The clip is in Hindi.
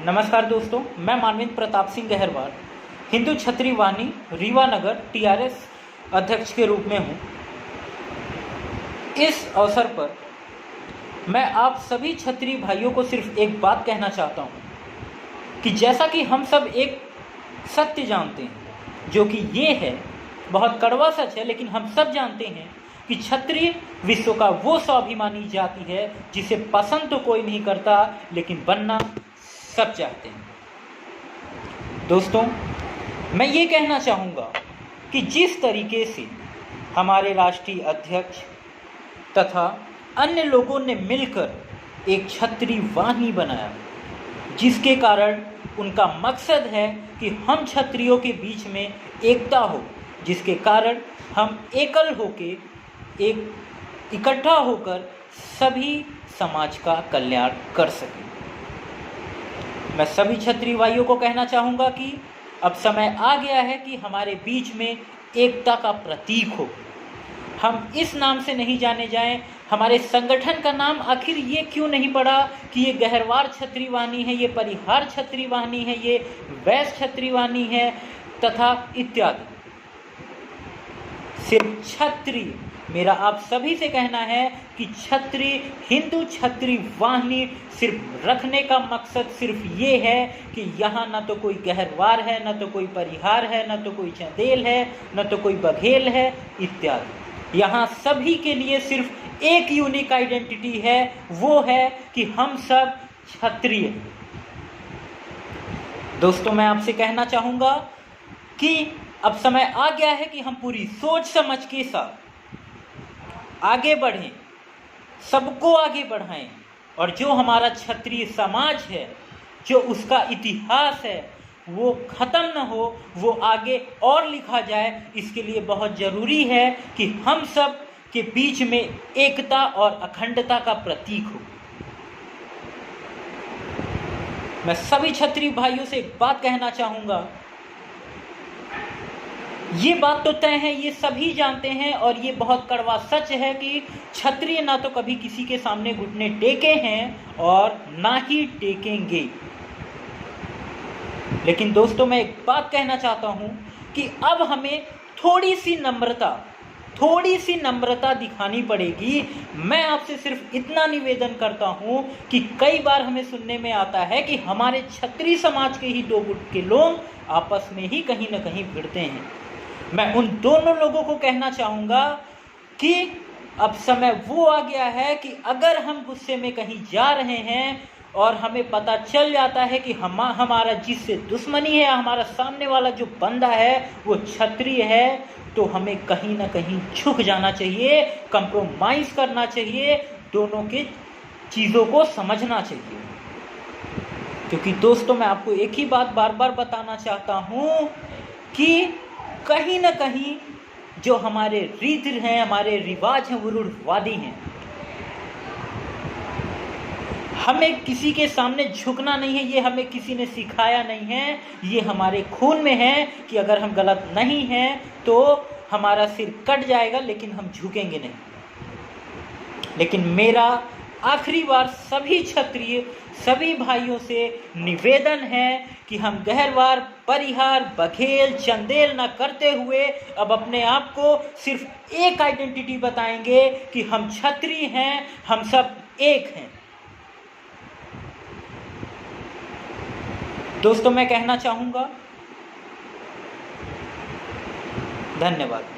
नमस्कार दोस्तों, मैं मानवेंद्र प्रताप सिंह गहरवार हिंदू क्षत्रिय वाहिनी रीवा नगर टीआरएस अध्यक्ष के रूप में हूँ। इस अवसर पर मैं आप सभी क्षत्रिय भाइयों को सिर्फ एक बात कहना चाहता हूँ कि जैसा कि हम सब एक सत्य जानते हैं, जो कि ये है, बहुत कड़वा सच है, लेकिन हम सब जानते हैं कि क्षत्रिय विश्व का वो स्वाभिमानी जाति है जिसे पसंद तो कोई नहीं करता, लेकिन बनना सब चाहते हैं। दोस्तों, मैं ये कहना चाहूँगा कि जिस तरीके से हमारे राष्ट्रीय अध्यक्ष तथा अन्य लोगों ने मिलकर एक क्षत्रिय वाहिनी बनाया, जिसके कारण उनका मकसद है कि हम क्षत्रियों के बीच में एकता हो, जिसके कारण हम एकल होके इकट्ठा होकर सभी समाज का कल्याण कर सकें। मैं सभी क्षत्रिय भाइयों को कहना चाहूँगा कि अब समय आ गया है कि हमारे बीच में एकता का प्रतीक हो। हम इस नाम से नहीं जाने जाएं। हमारे संगठन का नाम आखिर ये क्यों नहीं पड़ा कि ये गहरवार क्षत्रिय वाहिनी है, ये परिहार क्षत्रिय वाहिनी है, ये वैश्य क्षत्रिय वाहिनी है तथा इत्यादि। सिर्फ क्षत्रिय, मेरा आप सभी से कहना है कि क्षत्रिय, हिंदू क्षत्रिय वाहिनी सिर्फ रखने का मकसद सिर्फ ये है कि यहाँ न तो कोई गहरवार है, न तो कोई परिहार है, न तो कोई चंदेल है, न तो कोई बघेल है इत्यादि। यहाँ सभी के लिए सिर्फ एक यूनिक आइडेंटिटी है, वो है कि हम सब क्षत्रिय। दोस्तों, मैं आपसे कहना चाहूँगा कि अब समय आ गया है कि हम पूरी सोच समझ के साथ आगे बढ़ें, सबको आगे बढ़ाएं, और जो हमारा क्षत्रिय समाज है, जो उसका इतिहास है, वो ख़त्म न हो, वो आगे और लिखा जाए। इसके लिए बहुत ज़रूरी है कि हम सब के बीच में एकता और अखंडता का प्रतीक हो। मैं सभी क्षत्रिय भाइयों से एक बात कहना चाहूँगा, ये बात तो तय है, ये सभी जानते हैं, और ये बहुत कड़वा सच है कि क्षत्रिय ना तो कभी किसी के सामने घुटने टेके हैं और ना ही टेकेंगे। लेकिन दोस्तों, मैं एक बात कहना चाहता हूं कि अब हमें थोड़ी सी नम्रता दिखानी पड़ेगी। मैं आपसे सिर्फ इतना निवेदन करता हूं कि कई बार हमें सुनने में आता है कि हमारे क्षत्रिय समाज के ही दो गुट के लोग आपस में ही कहीं ना कहीं भिड़ते हैं। मैं उन दोनों लोगों को कहना चाहूँगा कि अब समय वो आ गया है कि अगर हम गुस्से में कहीं जा रहे हैं और हमें पता चल जाता है कि हमारा जिससे दुश्मनी है, हमारा सामने वाला जो बंदा है वो क्षत्रिय है, तो हमें कहीं ना कहीं झुक जाना चाहिए, कंप्रोमाइज़ करना चाहिए, दोनों के चीज़ों को समझना चाहिए। क्योंकि दोस्तों, मैं आपको एक ही बात बार बार बताना चाहता हूँ कि कहीं ना कहीं जो हमारे रीति हैं, हमारे रिवाज हैं, वो रूढ़वादी हैं। हमें किसी के सामने झुकना नहीं है, ये हमें किसी ने सिखाया नहीं है, ये हमारे खून में है कि अगर हम गलत नहीं हैं तो हमारा सिर कट जाएगा, लेकिन हम झुकेंगे नहीं। लेकिन मेरा आखिरी बार सभी क्षत्रिय, सभी भाइयों से निवेदन है कि हम गहरवार, परिहार, बघेल, चंदेल न करते हुए अब अपने आप को सिर्फ एक आइडेंटिटी बताएंगे कि हम क्षत्रिय हैं, हम सब एक हैं। दोस्तों, मैं कहना चाहूँगा, धन्यवाद।